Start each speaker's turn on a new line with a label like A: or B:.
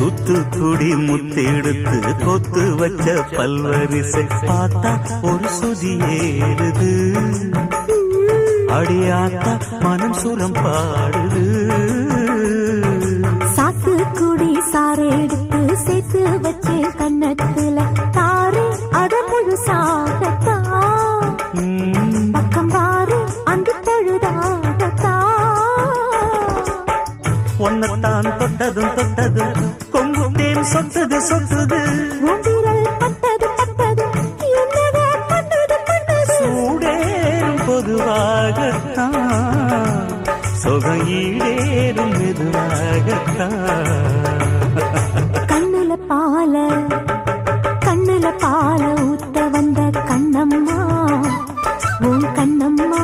A: தூத்துக்குடி முத்தெடுத்து கொத்து வச்ச பல்வரிசை பார்த்தா ஒரு சுதி ஏறுது. அடியாத்தா மனம் சுரம் பாடுது.
B: சாத்துக்குடி சாறு எடுத்து சேர்த்து வச்சு கண்ணத்துல தாரு அத முழுசாகத்தா. பக்கம் பாரு அந்த தழுதாகத்தா.
A: ஒன்னத்தான் தொட்டதும் தொட்டதும் கொங்கு தேன் சொத்தது சொத்தது.
B: உந்திரல் பட்டது பட்டது என்னவே பண்ணது பண்ணது.
A: சூடேறும் பொதுவாகத்தான் சொகம் ஈடேறும் மெதுவாகத்தான்.
B: கண்ணுல பால ஊத்த வந்த கண்ணம்மா உன் கண்ணம்மா